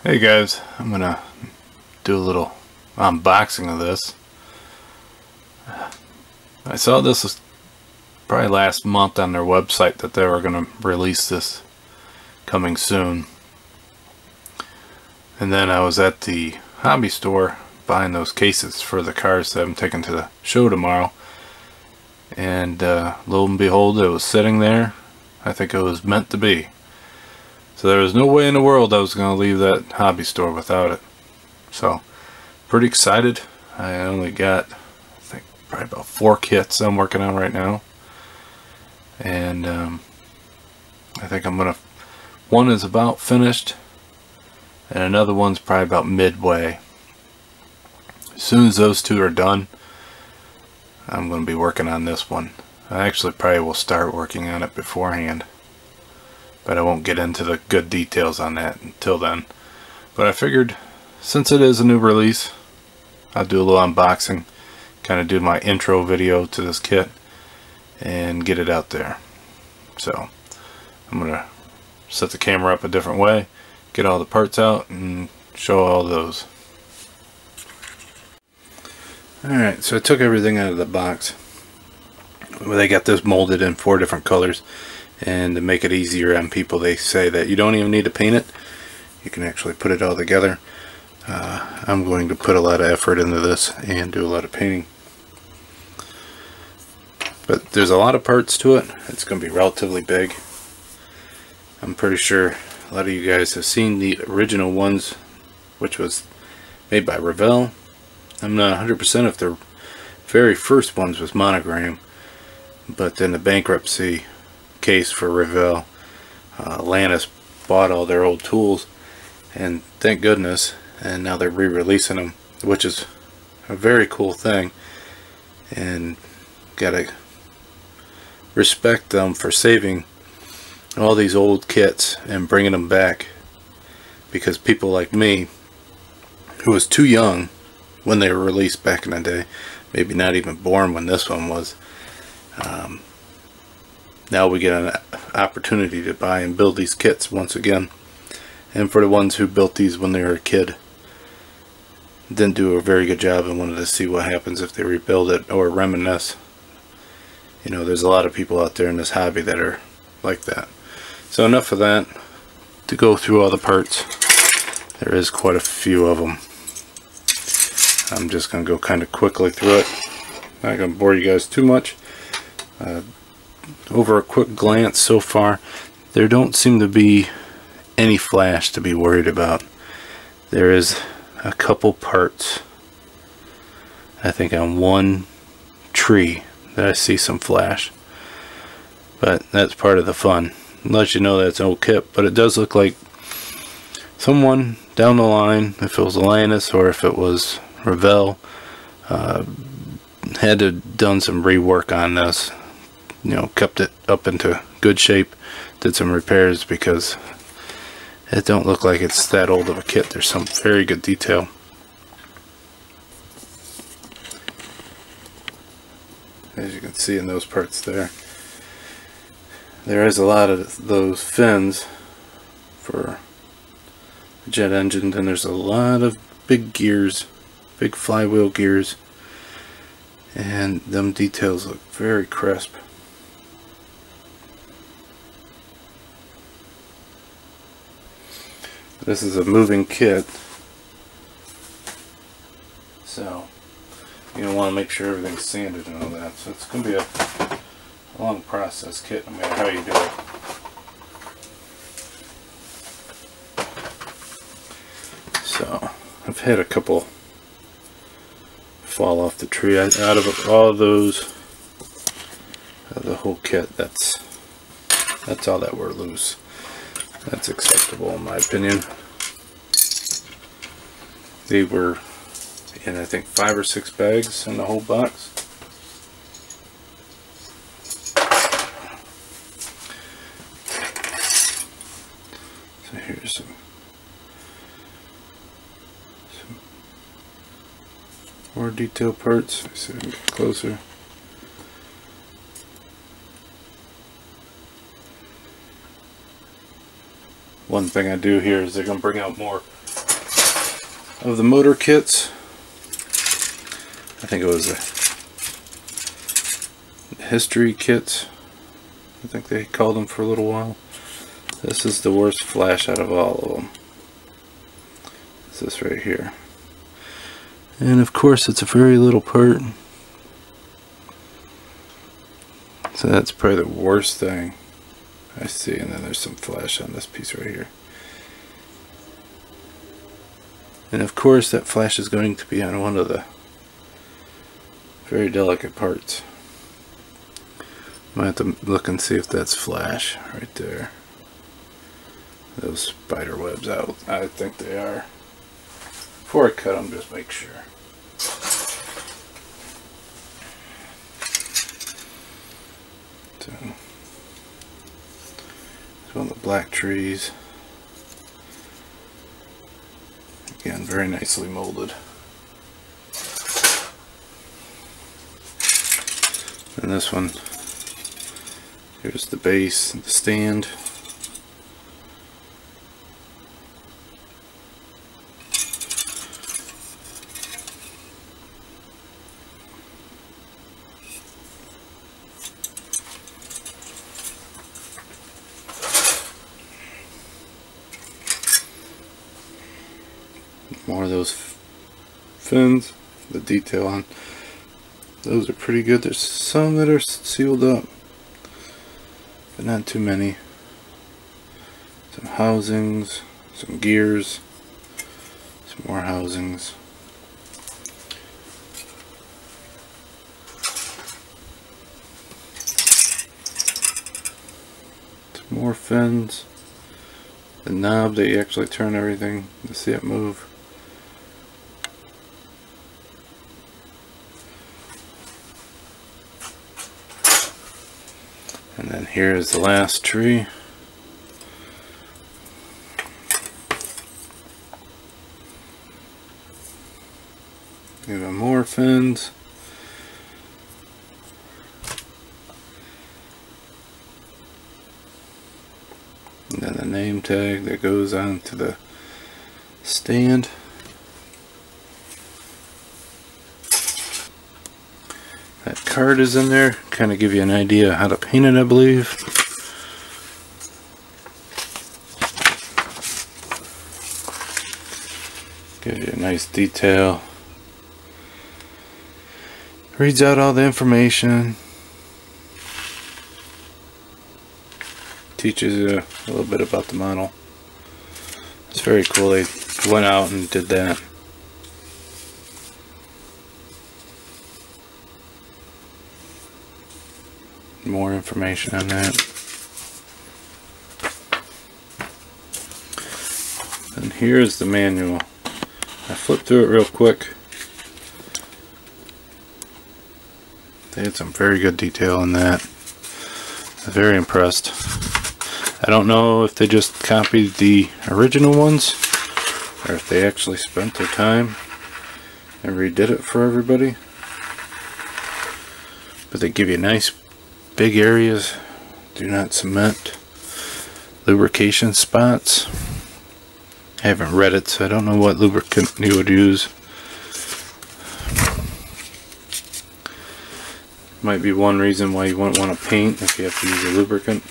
Hey guys, I'm gonna do a little unboxing of this. I saw this probably last month on their website that they were gonna release this coming soon, and then I was at the hobby store buying those cases for the cars that I'm taking to the show tomorrow, and lo and behold, it was sitting there. I think it was meant to be. So there was no way in the world I was going to leave that hobby store without it. So, pretty excited. I only got, I think, probably about 4 kits I'm working on right now. And I think I'm going to, one is about finished, and another one's probably about midway. As soon as those 2 are done, I'm going to be working on this one. I actually probably will start working on it beforehand, but I won't get into the good details on that until then. But I figured, since it is a new release, I'll do a little unboxing, kind of do my intro video to this kit, and get it out there. So, I'm going to set the camera up a different way, get all the parts out, and show all those. Alright, so I took everything out of the box. They got this molded in 4 different colors. And to make it easier on people, they say that you don't even need to paint it. You can actually put it all together. I'm going to put a lot of effort into this and do a lot of painting. But there's a lot of parts to it. It's going to be relatively big. I'm pretty sure a lot of you guys have seen the original ones, which was made by Revell. I'm not 100% if the very first ones was monogram, but then the bankruptcy case for Revell, Atlantis bought all their old tools, and thank goodness, and now they're re-releasing them, which is a very cool thing, and gotta respect them for saving all these old kits and bringing them back, because people like me, who was too young when they were released back in the day, maybe not even born when this one was, now we get an opportunity to buy and build these kits once again. And for the ones who built these when they were a kid, didn't do a very good job and wanted to see what happens if they rebuild it or reminisce. You know, there's a lot of people out there in this hobby that are like that. So enough of that. To go through all the parts, there is quite a few of them. I'm just going to go kind of quickly through it. Not going to bore you guys too much. Over a quick glance so far, there don't seem to be any flash to be worried about. There is a couple parts, I think on one tree, that I see some flash, but that's part of the fun. It lets you know that it's an old kit, but it does look like someone down the line, if it was Atlantis or if it was Revell, had to done some rework on this. You know, kept it up into good shape, did some repairs, because it don't look like it's that old of a kit. There's some very good detail. As you can see in those parts there. There is a lot of those fins for the jet engine, and there's a lot of big gears, big flywheel gears, and them details look very crisp. This is a moving kit, so you're going to want to make sure everything's sanded and all that. So it's going to be a long process kit, no matter how you do it. So I've had a couple fall off the tree. Out of all of those, the whole kit, that's all that were loose. That's acceptable in my opinion. They were in, I think, 5 or 6 bags in the whole box. So here's some more detailed parts. Let's see if we can get closer. One thing I do here is they're going to bring out more of the motor kits. I think it was the history kits, I think they called them for a little while. This is the worst flash out of all of them. It's this right here. And of course it's a very little part. So that's probably the worst thing I see. And then there's some flash on this piece right here. And of course that flash is going to be on one of the very delicate parts. Might have to look and see if that's flash right there. Those spider webs out. I think they are. Before I cut them, just make sure. So, it's one of the black trees. Again, very nicely molded. And this one, here's the base, the stand. More of those fins, the detail on those are pretty good. There's some that are sealed up, but not too many. Some housings, some gears, some more housings. Some more fins. The knob that you actually turn everything to see it move. And then here is the last tree. Even more fins. And then the name tag that goes on to the stand. That card is in there, kind of give you an idea how to paint it, I believe. Gives you a nice detail. Reads out all the information. Teaches you a little bit about the model. It's very cool they went out and did that. More information on that. And here's the manual. I flipped through it real quick. They had some very good detail in that. I'm very impressed. I don't know if they just copied the original ones or if they actually spent their time and redid it for everybody. But they give you nice big areas. Do not cement. Lubrication spots. I haven't read it, so I don't know what lubricant you would use. Might be one reason why you wouldn't want to paint if you have to use a lubricant.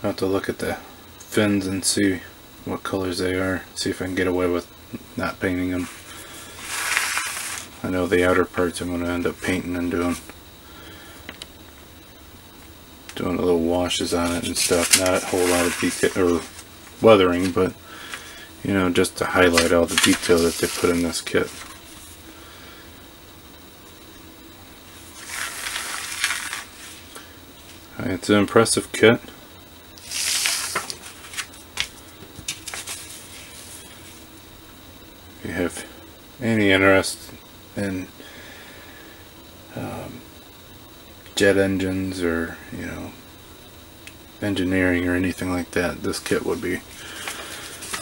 I'll have to look at the fins and see what colors they are. See if I can get away with not painting them. I know the outer parts I'm going to end up painting and doing little washes on it and stuff. Not a whole lot of detail or weathering, but you know, just to highlight all the detail that they put in this kit. It's an impressive kit. If you have any interest in jet engines or, you know, engineering or anything like that, this kit would be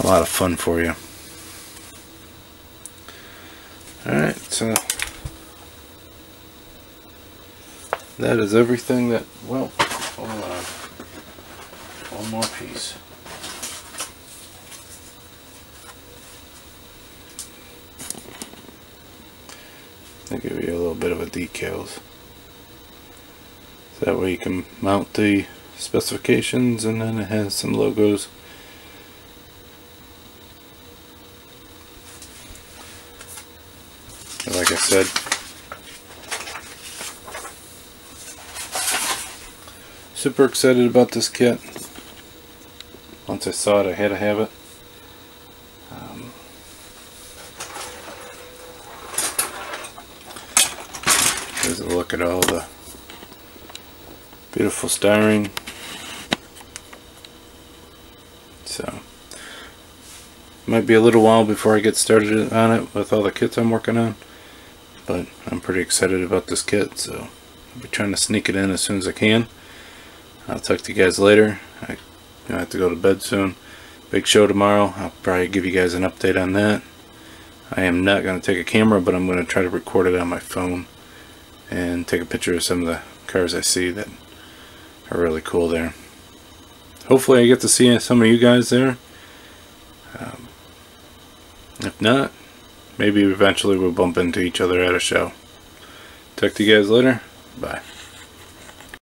a lot of fun for you. Alright, so that is everything that, well, hold on, one more piece. They give you a little bit of a decals. So that way you can mount the specifications, and then it has some logos. But like I said, super excited about this kit. Once I saw it, I had to have it. Here's a look at all the beautiful styrene. So, might be a little while before I get started on it with all the kits I'm working on, but I'm pretty excited about this kit, so I'll be trying to sneak it in as soon as I can. I'll talk to you guys later. I have to go to bed soon. Big show tomorrow. I'll probably give you guys an update on that. I am not going to take a camera, but I'm going to try to record it on my phone and take a picture of some of the cars I see that are really cool there. Hopefully I get to see some of you guys there. If not, maybe eventually we'll bump into each other at a show. Talk to you guys later. Bye.